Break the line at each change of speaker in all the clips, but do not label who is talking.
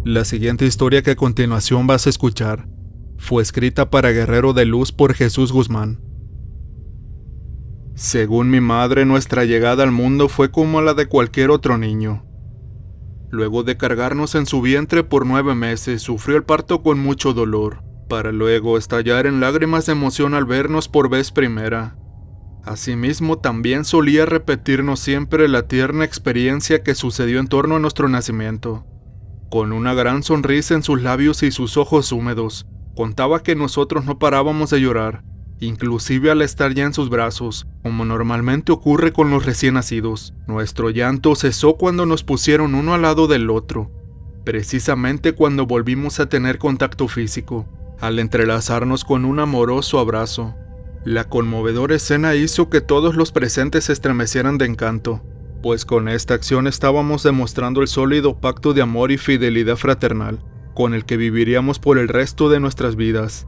La siguiente historia que a continuación vas a escuchar fue escrita para Guerrero de Luz por Jesús Guzmán. Según mi madre, nuestra llegada al mundo fue como la de cualquier otro niño. Luego de cargarnos en su vientre por 9 meses, sufrió el parto con mucho dolor, para luego estallar en lágrimas de emoción al vernos por vez primera. Asimismo, también solía repetirnos siempre la tierna experiencia que sucedió en torno a nuestro nacimiento. Con una gran sonrisa en sus labios y sus ojos húmedos, contaba que nosotros no parábamos de llorar, inclusive al estar ya en sus brazos, como normalmente ocurre con los recién nacidos. Nuestro llanto cesó cuando nos pusieron uno al lado del otro, precisamente cuando volvimos a tener contacto físico, al entrelazarnos con un amoroso abrazo. La conmovedora escena hizo que todos los presentes se estremecieran de encanto, pues con esta acción estábamos demostrando el sólido pacto de amor y fidelidad fraternal, con el que viviríamos por el resto de nuestras vidas.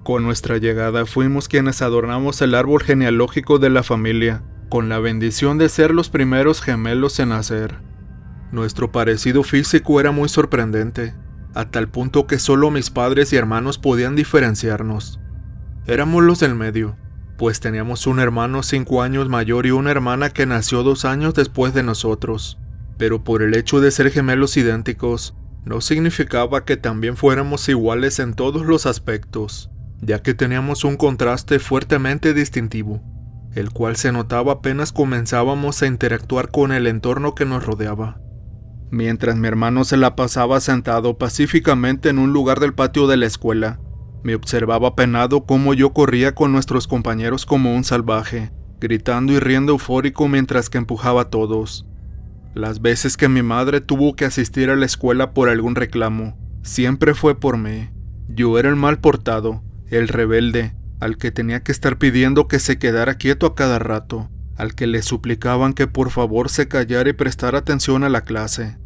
Con nuestra llegada fuimos quienes adornamos el árbol genealógico de la familia, con la bendición de ser los primeros gemelos en nacer. Nuestro parecido físico era muy sorprendente, a tal punto que solo mis padres y hermanos podían diferenciarnos. Éramos los del medio, pues teníamos un hermano 5 años mayor y una hermana que nació 2 años después de nosotros. Pero por el hecho de ser gemelos idénticos, no significaba que también fuéramos iguales en todos los aspectos, ya que teníamos un contraste fuertemente distintivo, el cual se notaba apenas comenzábamos a interactuar con el entorno que nos rodeaba. Mientras mi hermano se la pasaba sentado pacíficamente en un lugar del patio de la escuela, me observaba apenado cómo yo corría con nuestros compañeros como un salvaje, gritando y riendo eufórico mientras que empujaba a todos. Las veces que mi madre tuvo que asistir a la escuela por algún reclamo, siempre fue por mí. Yo era el mal portado, el rebelde, al que tenía que estar pidiendo que se quedara quieto a cada rato, al que le suplicaban que por favor se callara y prestara atención a la clase.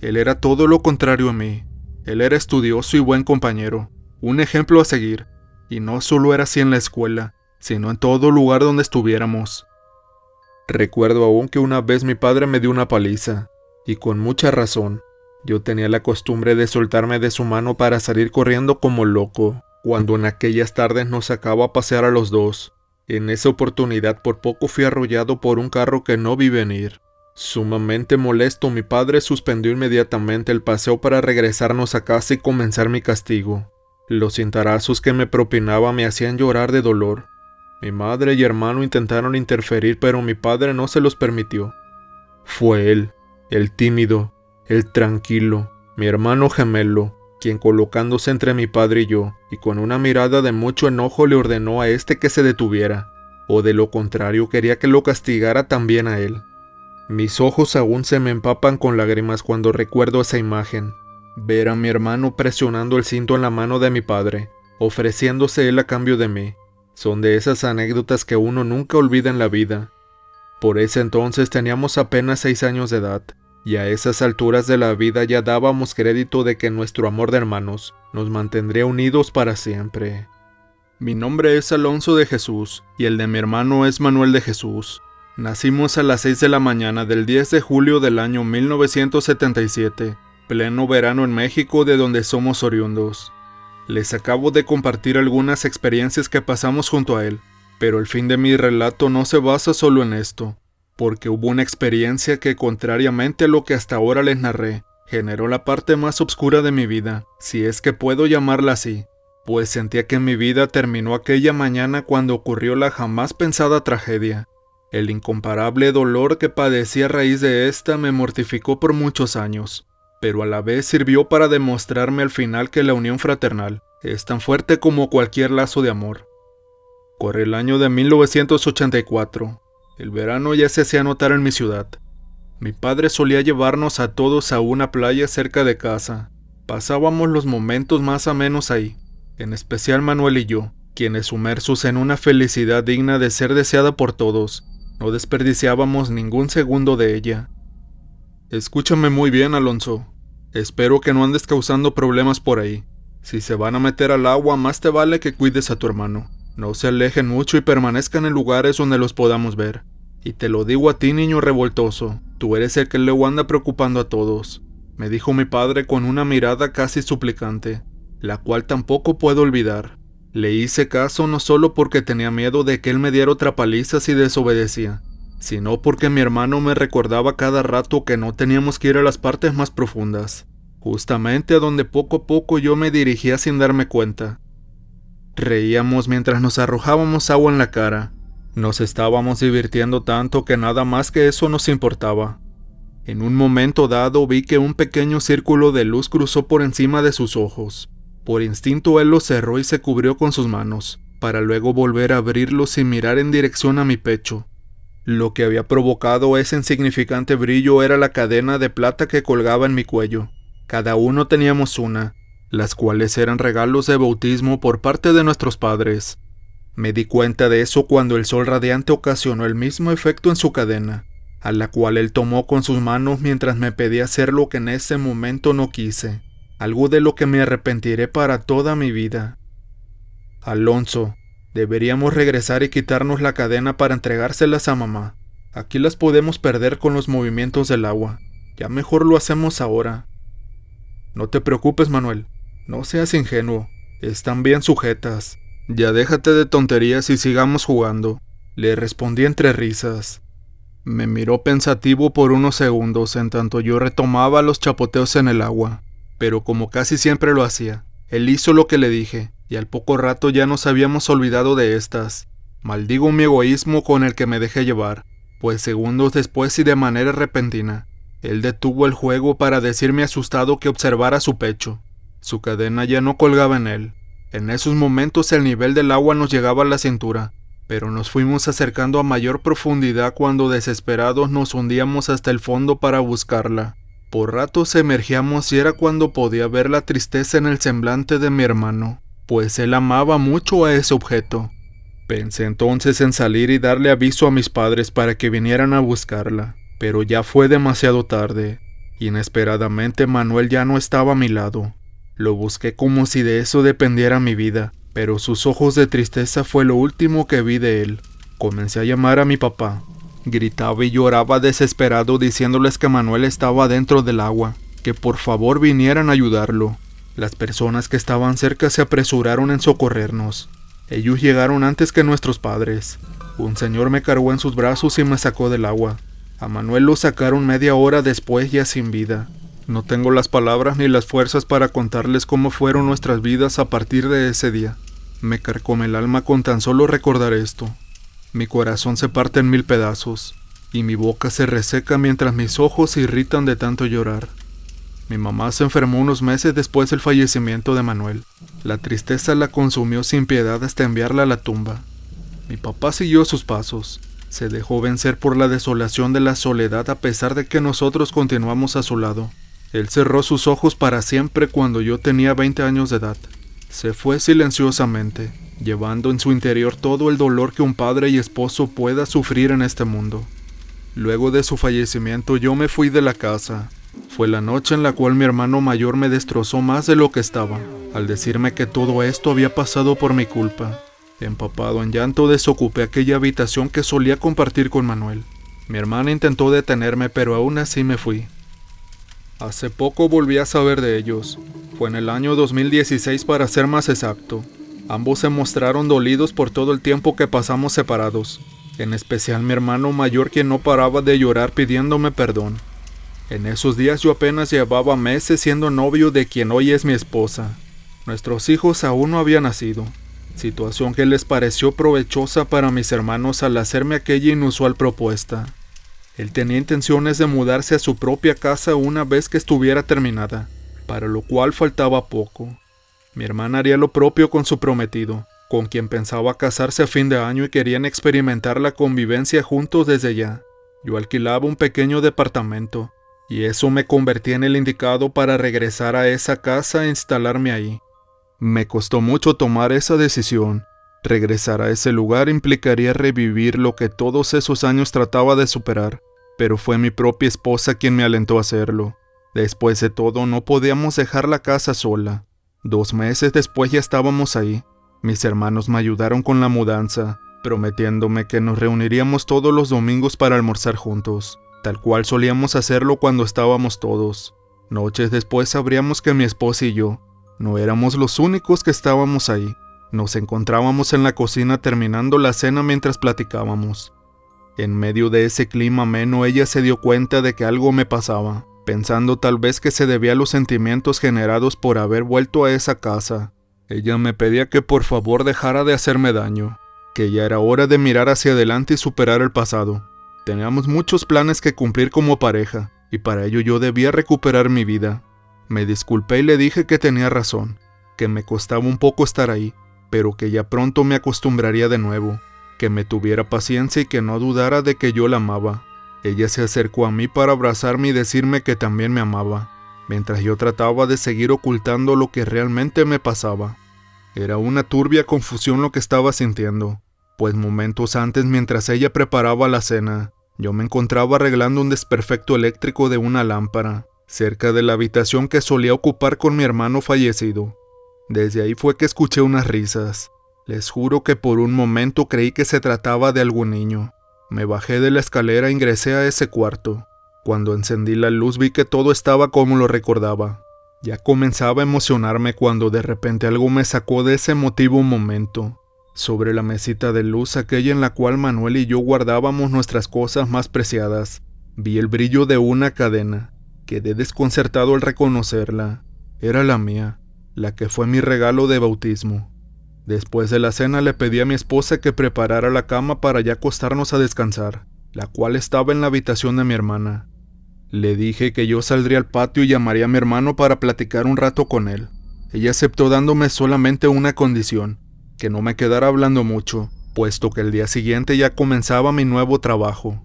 Él era todo lo contrario a mí. Él era estudioso y buen compañero, un ejemplo a seguir, y no solo era así en la escuela, sino en todo lugar donde estuviéramos. Recuerdo aún que una vez mi padre me dio una paliza, y con mucha razón. Yo tenía la costumbre de soltarme de su mano para salir corriendo como loco, cuando en aquellas tardes nos sacaba a pasear a los dos. En esa oportunidad por poco fui arrollado por un carro que no vi venir. Sumamente molesto, mi padre suspendió inmediatamente el paseo para regresarnos a casa y comenzar mi castigo. Los cintarazos que me propinaba me hacían llorar de dolor. Mi madre y hermano intentaron interferir, pero mi padre no se los permitió. Fue él, el tímido, el tranquilo, mi hermano gemelo, quien colocándose entre mi padre y yo, y con una mirada de mucho enojo le ordenó a este que se detuviera, o de lo contrario quería que lo castigara también a él. Mis ojos aún se me empapan con lágrimas cuando recuerdo esa imagen. Ver a mi hermano presionando el cinto en la mano de mi padre, ofreciéndose él a cambio de mí, son de esas anécdotas que uno nunca olvida en la vida. Por ese entonces teníamos apenas 6 años de edad, y a esas alturas de la vida ya dábamos crédito de que nuestro amor de hermanos nos mantendría unidos para siempre. Mi nombre es Alonso de Jesús, y el de mi hermano es Manuel de Jesús. Nacimos a las 6 de la mañana del 10 de julio del año 1977, pleno verano en México, de donde somos oriundos. Les acabo de compartir algunas experiencias que pasamos junto a él, pero el fin de mi relato no se basa solo en esto, porque hubo una experiencia que, contrariamente a lo que hasta ahora les narré, generó la parte más oscura de mi vida, si es que puedo llamarla así, pues sentía que mi vida terminó aquella mañana cuando ocurrió la jamás pensada tragedia. El incomparable dolor que padecí a raíz de esta me mortificó por muchos años, pero a la vez sirvió para demostrarme al final que la unión fraternal es tan fuerte como cualquier lazo de amor. Corre el año de 1984. El verano ya se hacía notar en mi ciudad. Mi padre solía llevarnos a todos a una playa cerca de casa. Pasábamos los momentos más amenos ahí, en especial Manuel y yo, quienes, sumersos en una felicidad digna de ser deseada por todos, no desperdiciábamos ningún segundo de ella. Escúchame muy bien, Alonso. Espero que no andes causando problemas por ahí. Si se van a meter al agua, más te vale que cuides a tu hermano. No se alejen mucho y permanezcan en lugares donde los podamos ver. Y te lo digo a ti, niño revoltoso. Tú eres el que luego anda preocupando a todos. me dijo mi padre con una mirada casi suplicante, la cual tampoco puedo olvidar. Le hice caso no solo porque tenía miedo de que él me diera otra paliza si desobedecía, sino porque mi hermano me recordaba cada rato que no teníamos que ir a las partes más profundas, justamente a donde poco a poco yo me dirigía sin darme cuenta. Reíamos mientras nos arrojábamos agua en la cara. Nos estábamos divirtiendo tanto que nada más que eso nos importaba. En un momento dado vi que un pequeño círculo de luz cruzó por encima de sus ojos. Por instinto él los cerró y se cubrió con sus manos, para luego volver a abrirlos y mirar en dirección a mi pecho. Lo que había provocado ese insignificante brillo era la cadena de plata que colgaba en mi cuello. Cada uno teníamos una, las cuales eran regalos de bautismo por parte de nuestros padres. Me di cuenta de eso cuando el sol radiante ocasionó el mismo efecto en su cadena, a la cual él tomó con sus manos mientras me pedía hacer lo que en ese momento no quise, algo de lo que me arrepentiré para toda mi vida. Alonso, deberíamos regresar y quitarnos la cadena para entregárselas a mamá. Aquí las podemos perder con los movimientos del agua. Ya mejor lo hacemos ahora. No te preocupes, Manuel. No seas ingenuo. Están bien sujetas. Ya déjate de tonterías y sigamos jugando, le respondí entre risas. Me miró pensativo por unos segundos en tanto yo retomaba los chapoteos en el agua, pero como casi siempre lo hacía, él hizo lo que le dije, y al poco rato ya nos habíamos olvidado de estas. Maldigo mi egoísmo con el que me dejé llevar, pues segundos después y de manera repentina, él detuvo el juego para decirme asustado que observara su pecho. Su cadena ya no colgaba en él. En esos momentos el nivel del agua nos llegaba a la cintura, pero nos fuimos acercando a mayor profundidad cuando desesperados nos hundíamos hasta el fondo para buscarla. Por ratos emergíamos y era cuando podía ver la tristeza en el semblante de mi hermano, pues él amaba mucho a ese objeto. Pensé entonces en salir y darle aviso a mis padres para que vinieran a buscarla, pero ya fue demasiado tarde. Inesperadamente Manuel ya no estaba a mi lado. Lo busqué como si de eso dependiera mi vida, pero sus ojos de tristeza fue lo último que vi de él. Comencé a llamar a mi papá. Gritaba y lloraba desesperado diciéndoles que Manuel estaba dentro del agua, que por favor vinieran a ayudarlo. Las personas que estaban cerca se apresuraron en socorrernos. Ellos llegaron antes que nuestros padres. Un señor me cargó en sus brazos y me sacó del agua. A Manuel lo sacaron media hora después ya sin vida. No tengo las palabras ni las fuerzas para contarles cómo fueron nuestras vidas a partir de ese día. Me carcome el alma con tan solo recordar esto. Mi corazón se parte en 1000 pedazos, y mi boca se reseca mientras mis ojos se irritan de tanto llorar. Mi mamá se enfermó unos meses después del fallecimiento de Manuel. La tristeza la consumió sin piedad hasta enviarla a la tumba. Mi papá siguió sus pasos. Se dejó vencer por la desolación de la soledad a pesar de que nosotros continuamos a su lado. Él cerró sus ojos para siempre cuando yo tenía 20 años de edad. Se fue silenciosamente, llevando en su interior todo el dolor que un padre y esposo pueda sufrir en este mundo. Luego de su fallecimiento yo me fui de la casa. Fue la noche en la cual mi hermano mayor me destrozó más de lo que estaba, al decirme que todo esto había pasado por mi culpa. Empapado en llanto desocupé aquella habitación que solía compartir con Manuel. Mi hermana intentó detenerme, pero aún así me fui. Hace poco volví a saber de ellos. Fue en el año 2016 para ser más exacto. Ambos se mostraron dolidos por todo el tiempo que pasamos separados. En especial mi hermano mayor, quien no paraba de llorar pidiéndome perdón. En esos días yo apenas llevaba meses siendo novio de quien hoy es mi esposa. Nuestros hijos aún no habían nacido, situación que les pareció provechosa para mis hermanos al hacerme aquella inusual propuesta. Él tenía intenciones de mudarse a su propia casa una vez que estuviera terminada, para lo cual faltaba poco. Mi hermana haría lo propio con su prometido, con quien pensaba casarse a fin de año y querían experimentar la convivencia juntos desde ya. Yo alquilaba un pequeño departamento, y eso me convertía en el indicado para regresar a esa casa e instalarme ahí. Me costó mucho tomar esa decisión. Regresar a ese lugar implicaría revivir lo que todos esos años trataba de superar, pero fue mi propia esposa quien me alentó a hacerlo. Después de todo, no podíamos dejar la casa sola. 2 meses después ya estábamos ahí. Mis hermanos me ayudaron con la mudanza, prometiéndome que nos reuniríamos todos los domingos para almorzar juntos, tal cual solíamos hacerlo cuando estábamos todos. Noches después sabríamos que mi esposa y yo no éramos los únicos que estábamos ahí. Nos encontrábamos en la cocina terminando la cena mientras platicábamos. En medio de ese clima ameno, ella se dio cuenta de que algo me pasaba, pensando tal vez que se debía a los sentimientos generados por haber vuelto a esa casa. Ella me pedía que por favor dejara de hacerme daño, que ya era hora de mirar hacia adelante y superar el pasado. Teníamos muchos planes que cumplir como pareja, y para ello yo debía recuperar mi vida. Me disculpé y le dije que tenía razón, que me costaba un poco estar ahí, pero que ya pronto me acostumbraría de nuevo, que me tuviera paciencia y que no dudara de que yo la amaba. Ella se acercó a mí para abrazarme y decirme que también me amaba, mientras yo trataba de seguir ocultando lo que realmente me pasaba. Era una turbia confusión lo que estaba sintiendo, pues momentos antes, mientras ella preparaba la cena, yo me encontraba arreglando un desperfecto eléctrico de una lámpara, cerca de la habitación que solía ocupar con mi hermano fallecido. Desde ahí fue que escuché unas risas. Les juro que por un momento creí que se trataba de algún niño. Me bajé de la escalera e ingresé a ese cuarto. Cuando encendí la luz vi que todo estaba como lo recordaba. Ya comenzaba a emocionarme cuando de repente algo me sacó de ese emotivo momento. Sobre la mesita de luz, aquella en la cual Manuel y yo guardábamos nuestras cosas más preciadas, vi el brillo de una cadena. Quedé desconcertado al reconocerla. Era la mía, la que fue mi regalo de bautismo. Después de la cena le pedí a mi esposa que preparara la cama para ya acostarnos a descansar, la cual estaba en la habitación de mi hermana. Le dije que yo saldría al patio y llamaría a mi hermano para platicar un rato con él. Ella aceptó dándome solamente una condición, que no me quedara hablando mucho, puesto que el día siguiente ya comenzaba mi nuevo trabajo.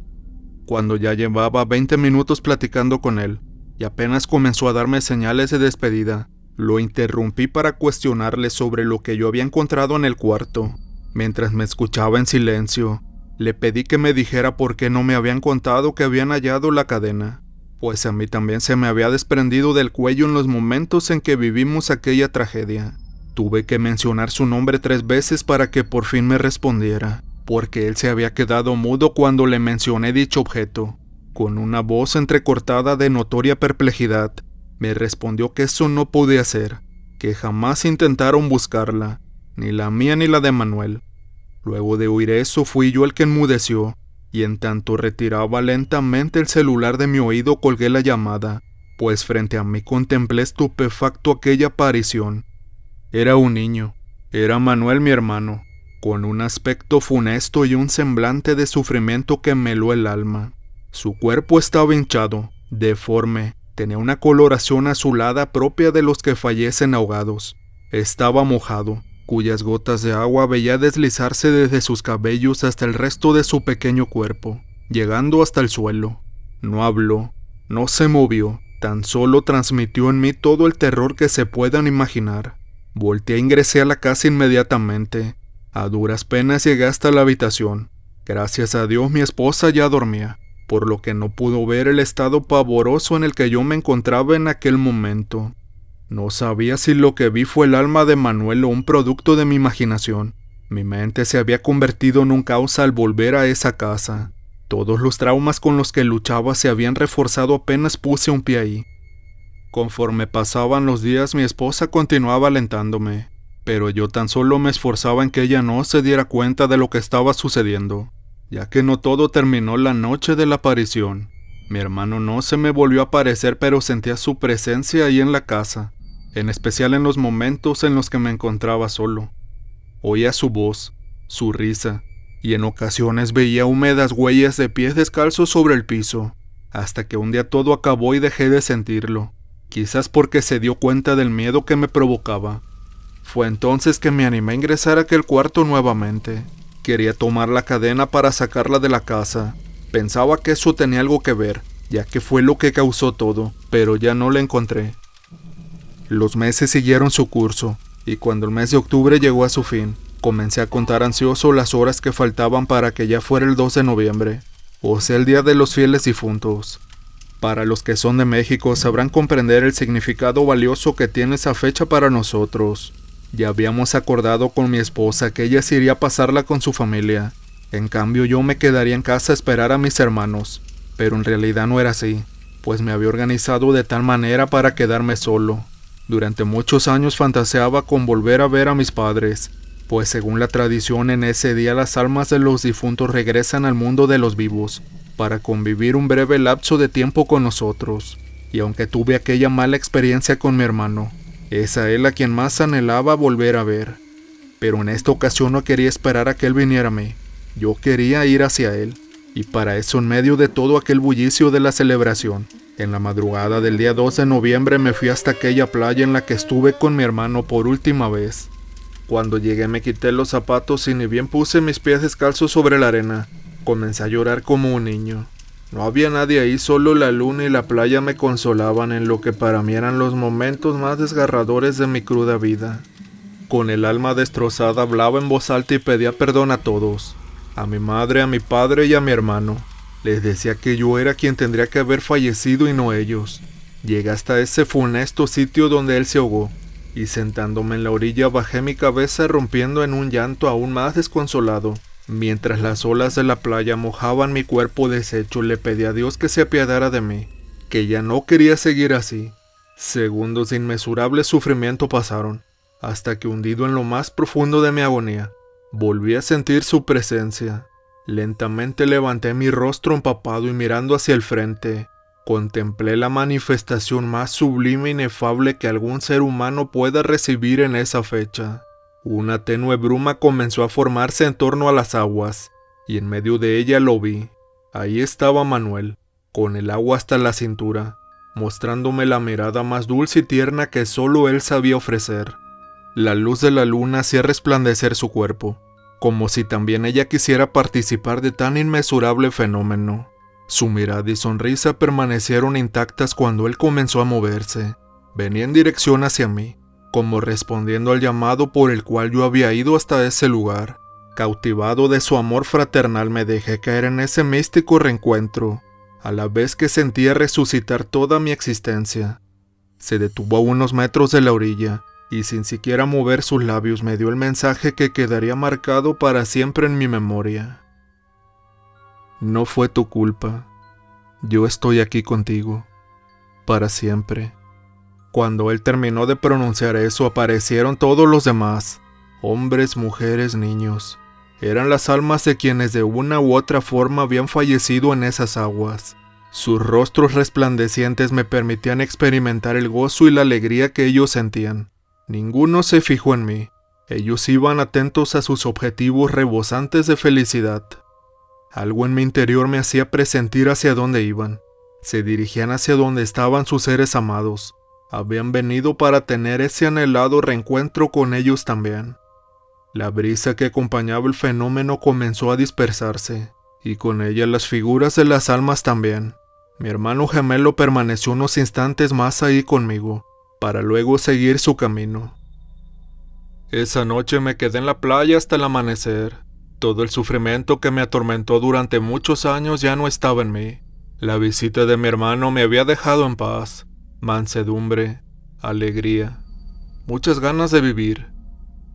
Cuando ya llevaba 20 minutos platicando con él, y apenas comenzó a darme señales de despedida, lo interrumpí para cuestionarle sobre lo que yo había encontrado en el cuarto. Mientras me escuchaba en silencio, le pedí que me dijera por qué no me habían contado que habían hallado la cadena, pues a mí también se me había desprendido del cuello en los momentos en que vivimos aquella tragedia. Tuve que mencionar su nombre 3 veces para que por fin me respondiera, porque él se había quedado mudo cuando le mencioné dicho objeto. Con una voz entrecortada de notoria perplejidad, me respondió que eso no podía ser, que jamás intentaron buscarla, ni la mía ni la de Manuel. Luego de oír eso fui yo el que enmudeció, y en tanto retiraba lentamente el celular de mi oído colgué la llamada, pues frente a mí contemplé estupefacto aquella aparición. Era un niño, era Manuel mi hermano, con un aspecto funesto y un semblante de sufrimiento que me heló el alma. Su cuerpo estaba hinchado, deforme, tenía una coloración azulada propia de los que fallecen ahogados. Estaba mojado, cuyas gotas de agua veía deslizarse desde sus cabellos hasta el resto de su pequeño cuerpo, llegando hasta el suelo. No habló, no se movió, tan solo transmitió en mí todo el terror que se puedan imaginar. Volteé e ingresé a la casa inmediatamente. A duras penas llegué hasta la habitación. Gracias a Dios mi esposa ya dormía, por lo que no pudo ver el estado pavoroso en el que yo me encontraba en aquel momento. No sabía si lo que vi fue el alma de Manuel o un producto de mi imaginación. Mi mente se había convertido en un caos al volver a esa casa. Todos los traumas con los que luchaba se habían reforzado apenas puse un pie ahí. Conforme pasaban los días mi esposa continuaba alentándome, pero yo tan solo me esforzaba en que ella no se diera cuenta de lo que estaba sucediendo, ya que no todo terminó la noche de la aparición. Mi hermano no se me volvió a aparecer, pero sentía su presencia ahí en la casa, en especial en los momentos en los que me encontraba solo. Oía su voz, su risa, y en ocasiones veía húmedas huellas de pies descalzos sobre el piso, hasta que un día todo acabó y dejé de sentirlo, quizás porque se dio cuenta del miedo que me provocaba. Fue entonces que me animé a ingresar a aquel cuarto nuevamente. Quería tomar la cadena para sacarla de la casa. Pensaba que eso tenía algo que ver, ya que fue lo que causó todo, pero ya no la encontré. Los meses siguieron su curso, y cuando el mes de octubre llegó a su fin, comencé a contar ansioso las horas que faltaban para que ya fuera el 2 de noviembre, o sea el Día de los Fieles Difuntos. Para los que son de México sabrán comprender el significado valioso que tiene esa fecha para nosotros. Ya habíamos acordado con mi esposa que ella se iría a pasarla con su familia. En cambio yo me quedaría en casa a esperar a mis hermanos, pero en realidad no era así, pues me había organizado de tal manera para quedarme solo. Durante muchos años fantaseaba con volver a ver a mis padres, pues según la tradición en ese día las almas de los difuntos regresan al mundo de los vivos, para convivir un breve lapso de tiempo con nosotros. Y aunque tuve aquella mala experiencia con mi hermano, es a él a quien más anhelaba volver a ver. Pero en esta ocasión no quería esperar a que él viniera a mí, yo quería ir hacia él, y para eso en medio de todo aquel bullicio de la celebración, en la madrugada del día 2 de noviembre me fui hasta aquella playa en la que estuve con mi hermano por última vez. Cuando llegué me quité los zapatos y ni bien puse mis pies descalzos sobre la arena, comencé a llorar como un niño. No había nadie ahí, solo la luna y la playa me consolaban en lo que para mí eran los momentos más desgarradores de mi cruda vida. Con el alma destrozada hablaba en voz alta y pedía perdón a todos, a mi madre, a mi padre y a mi hermano. Les decía que yo era quien tendría que haber fallecido y no ellos. Llegué hasta ese funesto sitio donde él se ahogó, y sentándome en la orilla bajé mi cabeza rompiendo en un llanto aún más desconsolado. Mientras las olas de la playa mojaban mi cuerpo deshecho, le pedí a Dios que se apiadara de mí, que ya no quería seguir así. Segundos de inmesurable sufrimiento pasaron, hasta que hundido en lo más profundo de mi agonía, volví a sentir su presencia. Lentamente levanté mi rostro empapado y mirando hacia el frente, contemplé la manifestación más sublime e inefable que algún ser humano pueda recibir en esa fecha. Una tenue bruma comenzó a formarse en torno a las aguas, y en medio de ella lo vi. Ahí estaba Manuel, con el agua hasta la cintura, mostrándome la mirada más dulce y tierna que solo él sabía ofrecer. La luz de la luna hacía resplandecer su cuerpo, como si también ella quisiera participar de tan inmesurable fenómeno. Su mirada y sonrisa permanecieron intactas cuando él comenzó a moverse. Venía en dirección hacia mí, como respondiendo al llamado por el cual yo había ido hasta ese lugar. Cautivado de su amor fraternal me dejé caer en ese místico reencuentro, a la vez que sentía resucitar toda mi existencia. Se detuvo a unos metros de la orilla, y sin siquiera mover sus labios me dio el mensaje que quedaría marcado para siempre en mi memoria. No fue tu culpa. Yo estoy aquí contigo, para siempre. Cuando él terminó de pronunciar eso, aparecieron todos los demás, hombres, mujeres, niños. Eran las almas de quienes de una u otra forma habían fallecido en esas aguas. Sus rostros resplandecientes me permitían experimentar el gozo y la alegría que ellos sentían. Ninguno se fijó en mí. Ellos iban atentos a sus objetivos rebosantes de felicidad. Algo en mi interior me hacía presentir hacia dónde iban. Se dirigían hacia donde estaban sus seres amados. Habían venido para tener ese anhelado reencuentro con ellos también. La brisa que acompañaba el fenómeno comenzó a dispersarse, y con ella las figuras de las almas también. Mi hermano gemelo permaneció unos instantes más ahí conmigo, para luego seguir su camino. Esa noche me quedé en la playa hasta el amanecer. Todo el sufrimiento que me atormentó durante muchos años ya no estaba en mí. La visita de mi hermano me había dejado en paz, mansedumbre, alegría, muchas ganas de vivir.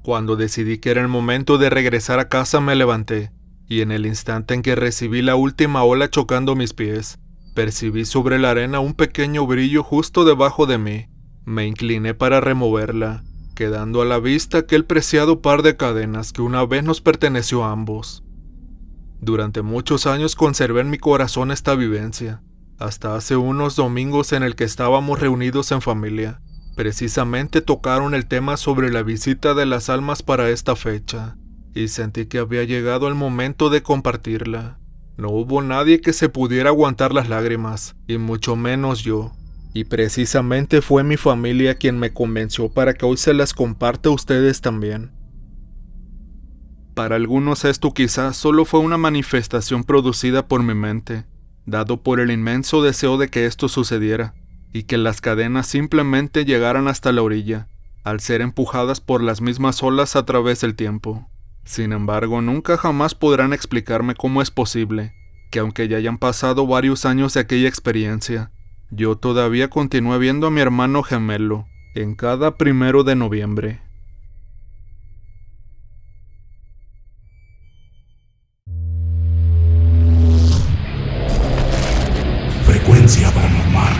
Cuando decidí que era el momento de regresar a casa me levanté, y en el instante en que recibí la última ola chocando mis pies, percibí sobre la arena un pequeño brillo justo debajo de mí. Me incliné para removerla, quedando a la vista aquel preciado par de cadenas que una vez nos perteneció a ambos. Durante muchos años conservé en mi corazón esta vivencia, hasta hace unos domingos en el que estábamos reunidos en familia. Precisamente tocaron el tema sobre la visita de las almas para esta fecha, y sentí que había llegado el momento de compartirla. No hubo nadie que se pudiera aguantar las lágrimas, y mucho menos yo. Y precisamente fue mi familia quien me convenció para que hoy se las comparta a ustedes también. Para algunos esto quizás solo fue una manifestación producida por mi mente, dado por el inmenso deseo de que esto sucediera, y que las cadenas simplemente llegaran hasta la orilla, al ser empujadas por las mismas olas a través del tiempo. Sin embargo, nunca jamás podrán explicarme cómo es posible, que aunque ya hayan pasado varios años de aquella experiencia, yo todavía continúe viendo a mi hermano gemelo en cada 1 de noviembre.
Frecuencia Paranormal.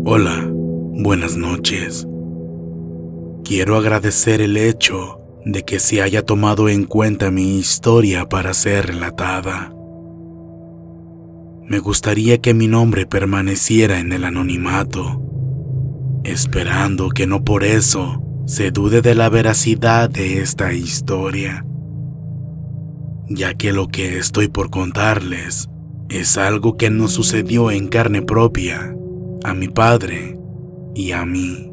Hola, buenas noches. Quiero agradecer el hecho de que se haya tomado en cuenta mi historia para ser relatada. Me gustaría que mi nombre permaneciera en el anonimato, esperando que no por eso se dude de la veracidad de esta historia, ya que lo que estoy por contarles es algo que nos sucedió en carne propia a mi padre y a mí.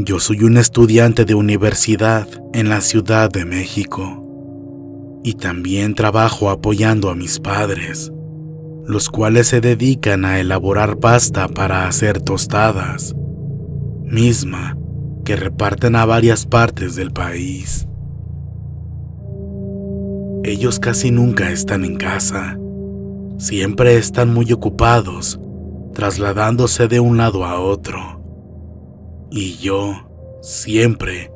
Yo soy un estudiante de universidad en la Ciudad de México y también trabajo apoyando a mis padres, los cuales se dedican a elaborar pasta para hacer tostadas, misma que reparten a varias partes del país. Ellos casi nunca están en casa. Siempre están muy ocupados, trasladándose de un lado a otro. Y yo, siempre,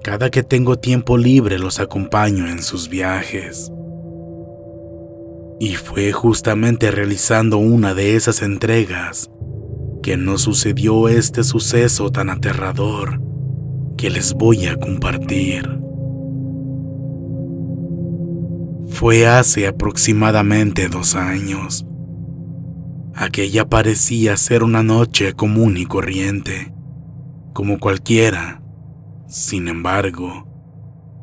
cada que tengo tiempo libre, los acompaño en sus viajes. Y fue justamente realizando una de esas entregas que nos sucedió este suceso tan aterrador que les voy a compartir. Fue hace aproximadamente 2 años. Aquella parecía ser una noche común y corriente, como cualquiera. Sin embargo,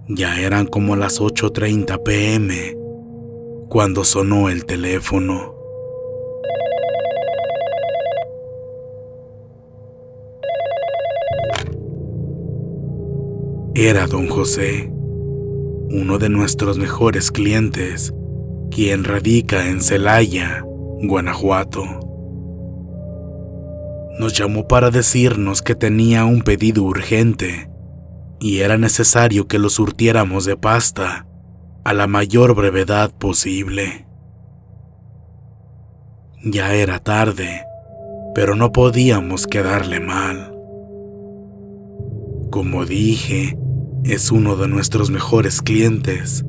ya eran como las 8:30 p.m. cuando sonó el teléfono. Era don José, uno de nuestros mejores clientes, quien radica en Celaya, Guanajuato. Nos llamó para decirnos que tenía un pedido urgente y era necesario que lo surtiéramos de pasta a la mayor brevedad posible. Ya era tarde, pero no podíamos quedarle mal. Como dije, es uno de nuestros mejores clientes,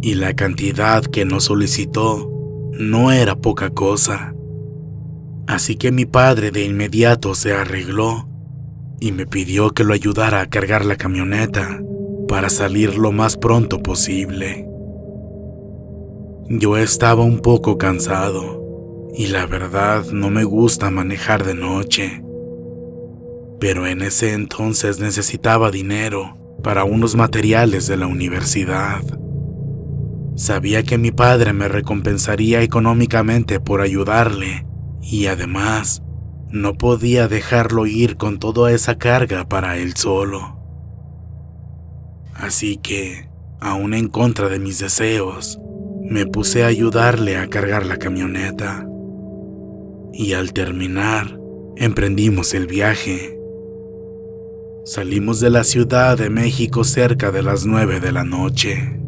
y la cantidad que nos solicitó no era poca cosa. Así que mi padre de inmediato se arregló y me pidió que lo ayudara a cargar la camioneta para salir lo más pronto posible. Yo estaba un poco cansado y la verdad no me gusta manejar de noche, pero en ese entonces necesitaba dinero para unos materiales de la universidad. Sabía que mi padre me recompensaría económicamente por ayudarle y además no podía dejarlo ir con toda esa carga para él solo. Así que, aún en contra de mis deseos, me puse a ayudarle a cargar la camioneta. Y al terminar, emprendimos el viaje. Salimos de la Ciudad de México cerca de las 9 de la noche.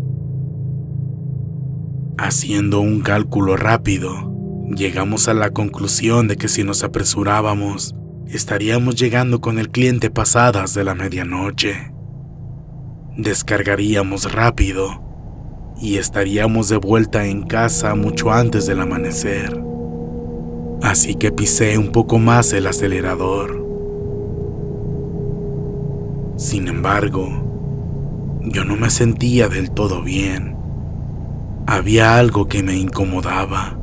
Haciendo un cálculo rápido, llegamos a la conclusión de que si nos apresurábamos, estaríamos llegando con el cliente pasadas de la medianoche. Descargaríamos rápido y estaríamos de vuelta en casa mucho antes del amanecer. Así que pisé un poco más el acelerador. Sin embargo, yo no me sentía del todo bien. Había algo que me incomodaba.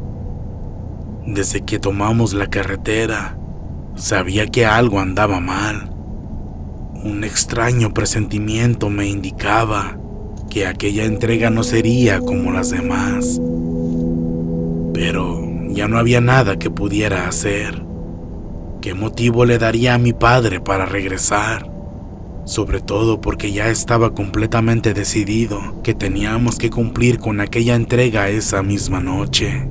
Desde que tomamos la carretera, sabía que algo andaba mal. Un extraño presentimiento me indicaba que aquella entrega no sería como las demás. Pero ya no había nada que pudiera hacer. ¿Qué motivo le daría a mi padre para regresar? Sobre todo porque ya estaba completamente decidido que teníamos que cumplir con aquella entrega esa misma noche.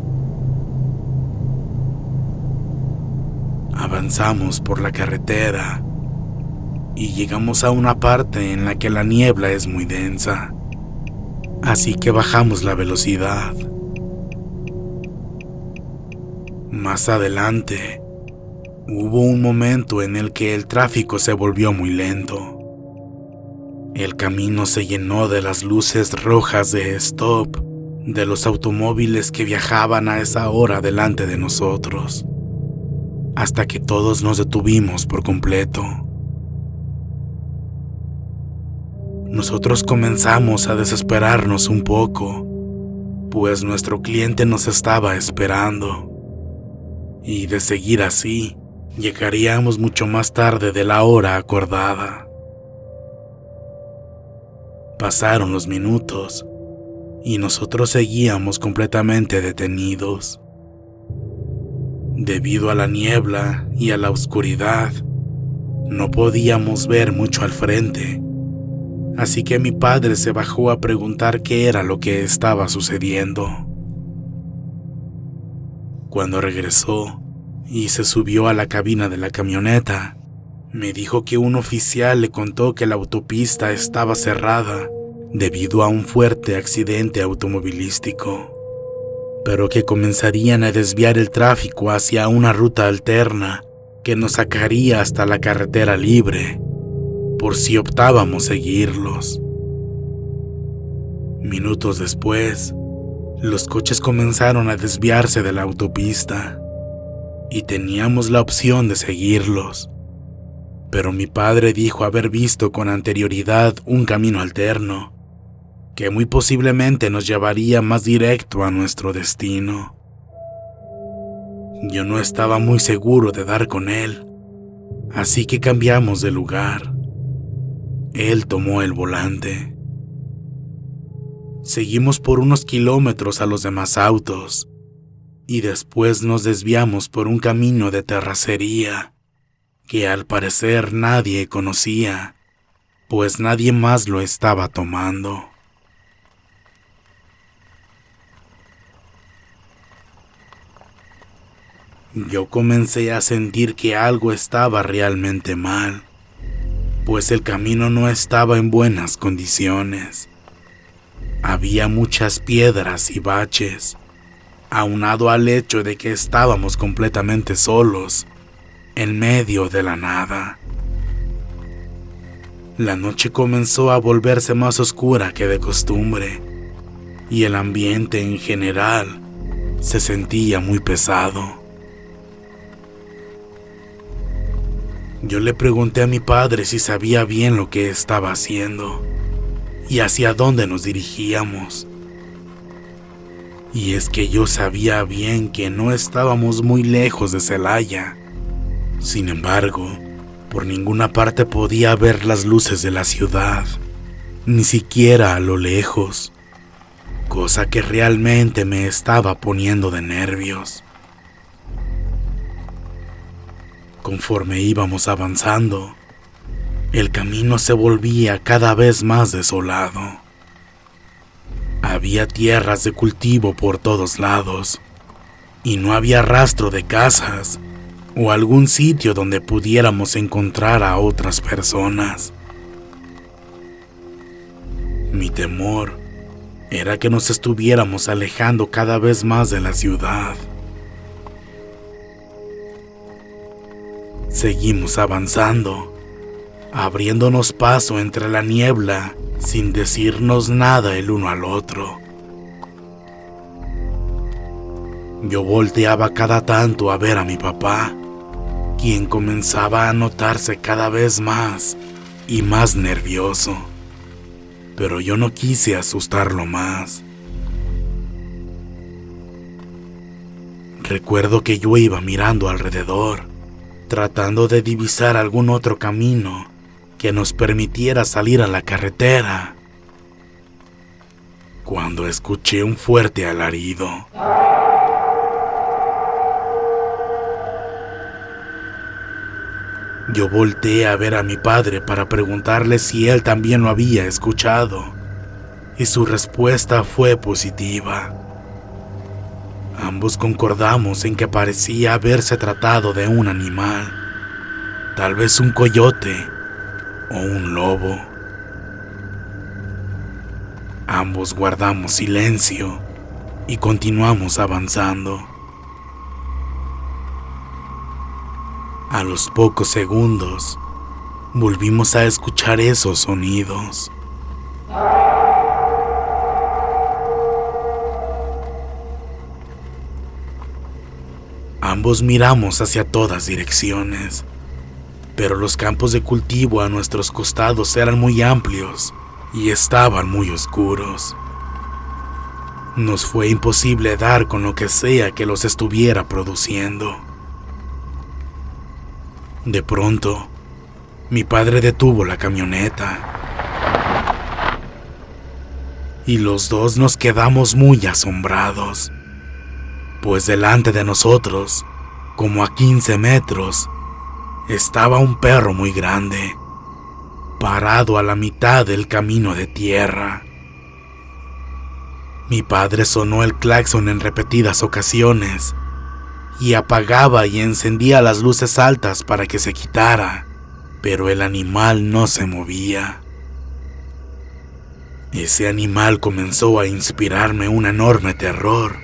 Avanzamos por la carretera y llegamos a una parte en la que la niebla es muy densa, así que bajamos la velocidad. Más adelante, hubo un momento en el que el tráfico se volvió muy lento. El camino se llenó de las luces rojas de stop de los automóviles que viajaban a esa hora delante de nosotros, hasta que todos nos detuvimos por completo. Nosotros comenzamos a desesperarnos un poco, pues nuestro cliente nos estaba esperando, y de seguir así, llegaríamos mucho más tarde de la hora acordada. Pasaron los minutos y nosotros seguíamos completamente detenidos. Debido a la niebla y a la oscuridad, no podíamos ver mucho al frente, así que mi padre se bajó a preguntar qué era lo que estaba sucediendo. Cuando regresó y se subió a la cabina de la camioneta, me dijo que un oficial le contó que la autopista estaba cerrada debido a un fuerte accidente automovilístico, pero que comenzarían a desviar el tráfico hacia una ruta alterna que nos sacaría hasta la carretera libre, por si optábamos seguirlos. Minutos después, los coches comenzaron a desviarse de la autopista y teníamos la opción de seguirlos, pero mi padre dijo haber visto con anterioridad un camino alterno que muy posiblemente nos llevaría más directo a nuestro destino. Yo no estaba muy seguro de dar con él, así que cambiamos de lugar. Él tomó el volante. Seguimos por unos kilómetros a los demás autos y después nos desviamos por un camino de terracería que al parecer nadie conocía, pues nadie más lo estaba tomando. Yo comencé a sentir que algo estaba realmente mal, pues el camino no estaba en buenas condiciones. Había muchas piedras y baches, aunado al hecho de que estábamos completamente solos, en medio de la nada. La noche comenzó a volverse más oscura que de costumbre, y el ambiente en general se sentía muy pesado. Yo le pregunté a mi padre si sabía bien lo que estaba haciendo y hacia dónde nos dirigíamos. Y es que yo sabía bien que no estábamos muy lejos de Celaya. Sin embargo, por ninguna parte podía ver las luces de la ciudad, ni siquiera a lo lejos, cosa que realmente me estaba poniendo de nervios. Conforme íbamos avanzando, el camino se volvía cada vez más desolado. Había tierras de cultivo por todos lados, y no había rastro de casas o algún sitio donde pudiéramos encontrar a otras personas. Mi temor era que nos estuviéramos alejando cada vez más de la ciudad. Seguimos avanzando, abriéndonos paso entre la niebla sin decirnos nada el uno al otro. Yo volteaba cada tanto a ver a mi papá, quien comenzaba a notarse cada vez más y más nervioso, pero yo no quise asustarlo más. Recuerdo que yo iba mirando alrededor, tratando de divisar algún otro camino que nos permitiera salir a la carretera, cuando escuché un fuerte alarido. Yo volteé a ver a mi padre para preguntarle si él también lo había escuchado, y su respuesta fue positiva. Ambos concordamos en que parecía haberse tratado de un animal, tal vez un coyote o un lobo. Ambos guardamos silencio y continuamos avanzando. A los pocos segundos, volvimos a escuchar esos sonidos. Ambos miramos hacia todas direcciones, pero los campos de cultivo a nuestros costados eran muy amplios y estaban muy oscuros. Nos fue imposible dar con lo que sea que los estuviera produciendo. De pronto, mi padre detuvo la camioneta y los dos nos quedamos muy asombrados, pues delante de nosotros, como a 15 metros, estaba un perro muy grande, parado a la mitad del camino de tierra. Mi padre sonó el claxon en repetidas ocasiones y apagaba y encendía las luces altas para que se quitara, pero el animal no se movía. Ese animal comenzó a inspirarme un enorme terror,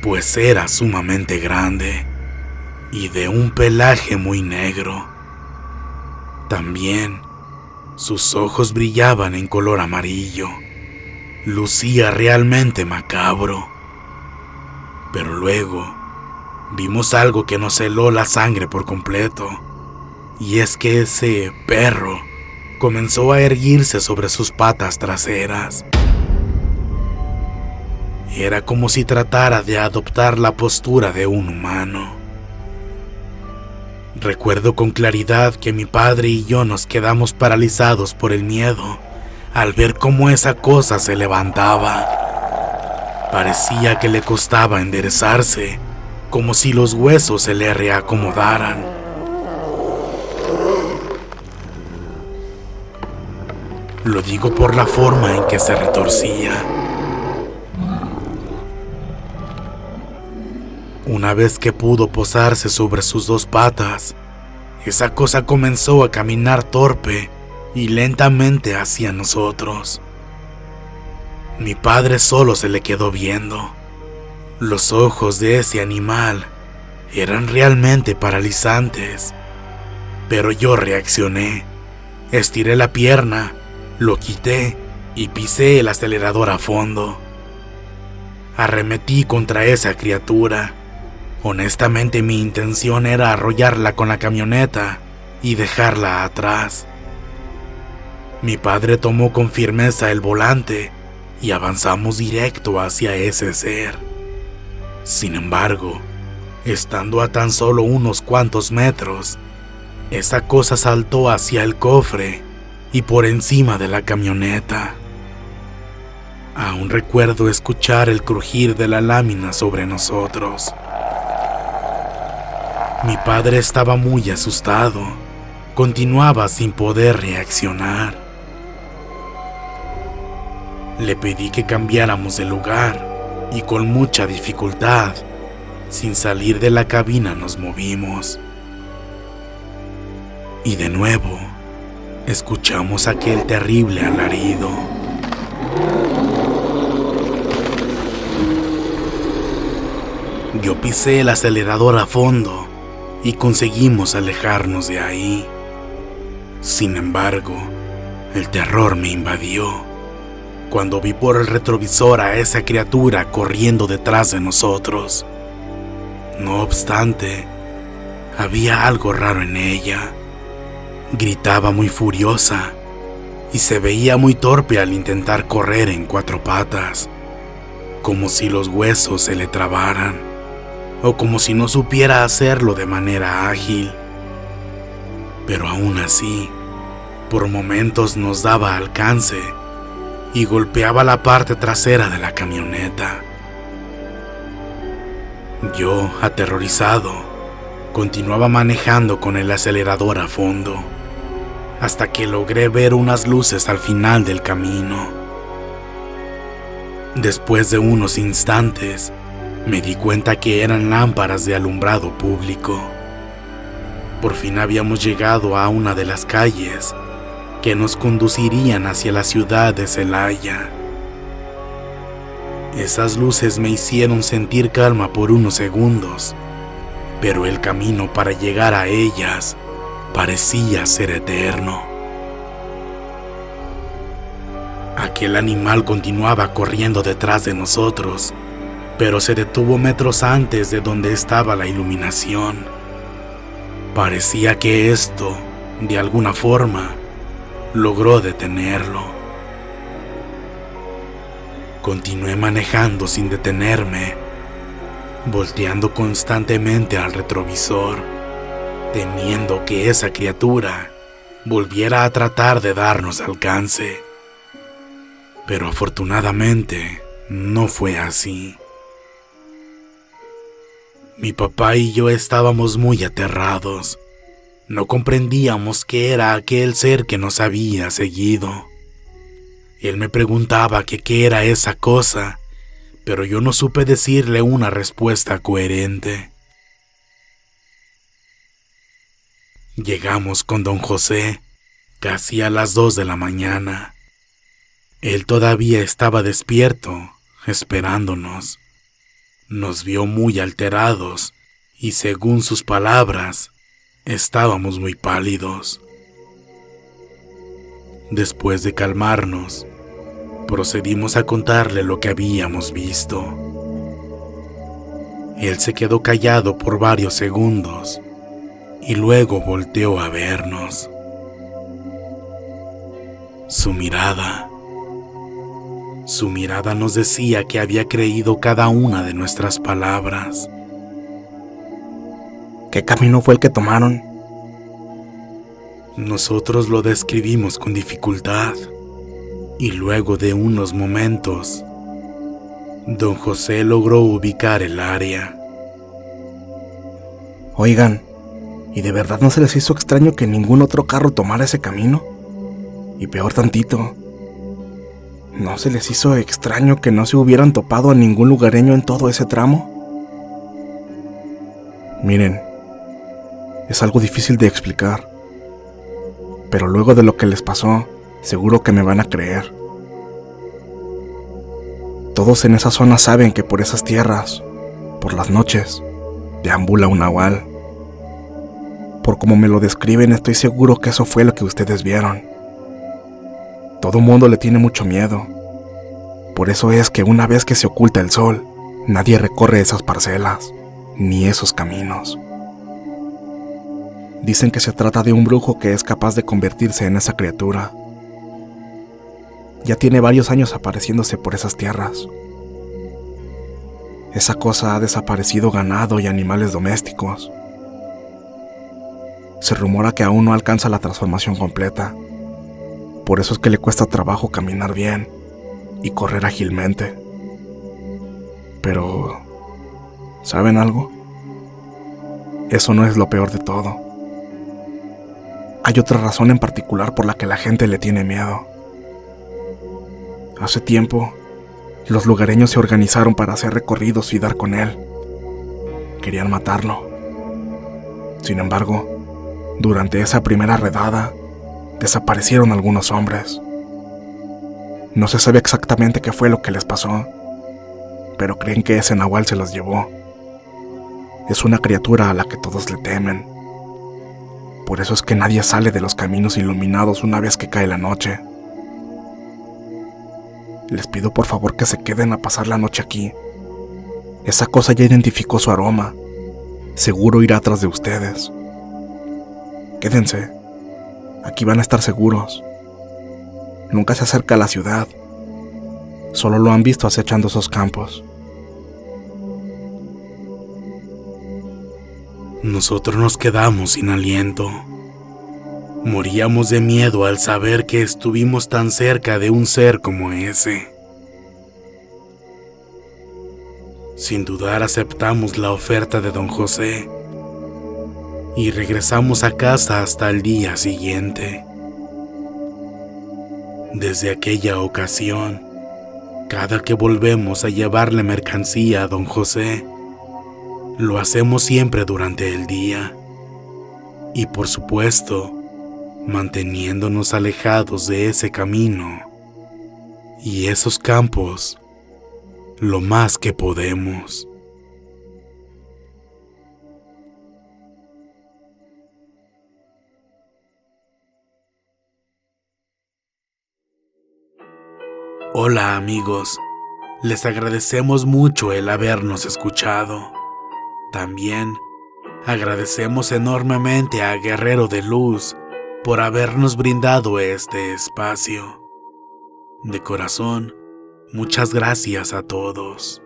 pues era sumamente grande y de un pelaje muy negro. También sus ojos brillaban en color amarillo. Lucía realmente macabro. Pero luego vimos algo que nos heló la sangre por completo, y es que ese perro comenzó a erguirse sobre sus patas traseras. Era como si tratara de adoptar la postura de un humano. Recuerdo con claridad que mi padre y yo nos quedamos paralizados por el miedo al ver cómo esa cosa se levantaba. Parecía que le costaba enderezarse, como si los huesos se le reacomodaran. Lo digo por la forma en que se retorcía. Una vez que pudo posarse sobre sus dos patas, esa cosa comenzó a caminar torpe y lentamente hacia nosotros. Mi padre solo se le quedó viendo. Los ojos de ese animal eran realmente paralizantes, pero yo reaccioné. Estiré la pierna, lo quité y pisé el acelerador a fondo. Arremetí contra esa criatura. Honestamente, mi intención era arrollarla con la camioneta y dejarla atrás. Mi padre tomó con firmeza el volante y avanzamos directo hacia ese ser. Sin embargo, estando a tan solo unos cuantos metros, esa cosa saltó hacia el cofre y por encima de la camioneta. Aún recuerdo escuchar el crujir de la lámina sobre nosotros. Mi padre estaba muy asustado. Continuaba sin poder reaccionar. Le pedí que cambiáramos de lugar y con mucha dificultad, sin salir de la cabina, nos movimos. Y de nuevo, escuchamos aquel terrible alarido. Yo pisé el acelerador a fondo y conseguimos alejarnos de ahí. Sin embargo, el terror me invadió cuando vi por el retrovisor a esa criatura corriendo detrás de nosotros. No obstante, había algo raro en ella. Gritaba muy furiosa y se veía muy torpe al intentar correr en cuatro patas, como si los huesos se le trabaran, o como si no supiera hacerlo de manera ágil. Pero aún así, por momentos nos daba alcance y golpeaba la parte trasera de la camioneta. Yo, aterrorizado, continuaba manejando con el acelerador a fondo, hasta que logré ver unas luces al final del camino. Después de unos instantes, me di cuenta que eran lámparas de alumbrado público. Por fin habíamos llegado a una de las calles que nos conducirían hacia la ciudad de Celaya. Esas luces me hicieron sentir calma por unos segundos, pero el camino para llegar a ellas parecía ser eterno. Aquel animal continuaba corriendo detrás de nosotros, pero se detuvo metros antes de donde estaba la iluminación. Parecía que esto, de alguna forma, logró detenerlo. Continué manejando sin detenerme, volteando constantemente al retrovisor, temiendo que esa criatura volviera a tratar de darnos alcance. Pero afortunadamente no fue así. Mi papá y yo estábamos muy aterrados. No comprendíamos qué era aquel ser que nos había seguido. Él me preguntaba que qué era esa cosa, pero yo no supe decirle una respuesta coherente. Llegamos con don José casi a las 2 de la mañana. Él todavía estaba despierto, esperándonos. Nos vio muy alterados y, según sus palabras, estábamos muy pálidos. Después de calmarnos, procedimos a contarle lo que habíamos visto. Él se quedó callado por varios segundos y luego volteó a vernos. Su mirada nos decía que había creído cada una de nuestras palabras.
¿Qué camino fue el que tomaron?
Nosotros lo describimos con dificultad, y luego de unos momentos, don José logró ubicar el área.
Oigan, ¿y de verdad no se les hizo extraño que ningún otro carro tomara ese camino? Y peor tantito, ¿no se les hizo extraño que no se hubieran topado a ningún lugareño en todo ese tramo? Miren, es algo difícil de explicar, pero luego de lo que les pasó, seguro que me van a creer. Todos en esa zona saben que por esas tierras, por las noches, deambula un nahual. Por como me lo describen, estoy seguro que eso fue lo que ustedes vieron. Todo mundo le tiene mucho miedo. Por eso es que una vez que se oculta el sol, nadie recorre esas parcelas, ni esos caminos. Dicen que se trata de un brujo que es capaz de convertirse en esa criatura. Ya tiene varios años apareciéndose por esas tierras. Esa cosa ha desaparecido ganado y animales domésticos. Se rumora que aún no alcanza la transformación completa. Por eso es que le cuesta trabajo caminar bien y correr ágilmente. Pero, ¿saben algo? Eso no es lo peor de todo. Hay otra razón en particular por la que la gente le tiene miedo. Hace tiempo, los lugareños se organizaron para hacer recorridos y dar con él. Querían matarlo. Sin embargo, durante esa primera redada, desaparecieron algunos hombres. No se sabe exactamente qué fue lo que les pasó, pero creen que ese nahual se los llevó. Es una criatura a la que todos le temen. Por eso es que nadie sale de los caminos iluminados una vez que cae la noche. Les pido por favor que se queden a pasar la noche aquí. Esa cosa ya identificó su aroma. Seguro irá atrás de ustedes. Quédense. Aquí van a estar seguros. Nunca se acerca a la ciudad. Solo lo han visto acechando esos campos.
Nosotros nos quedamos sin aliento. Moríamos de miedo al saber que estuvimos tan cerca de un ser como ese. Sin dudar aceptamos la oferta de don José y regresamos a casa hasta el día siguiente. Desde aquella ocasión, cada que volvemos a llevarle mercancía a don José, lo hacemos siempre durante el día. Y por supuesto, manteniéndonos alejados de ese camino y esos campos lo más que podemos. Hola amigos, les agradecemos mucho el habernos escuchado. También agradecemos enormemente a Guerrero de Luz por habernos brindado este espacio. De corazón, muchas gracias a todos.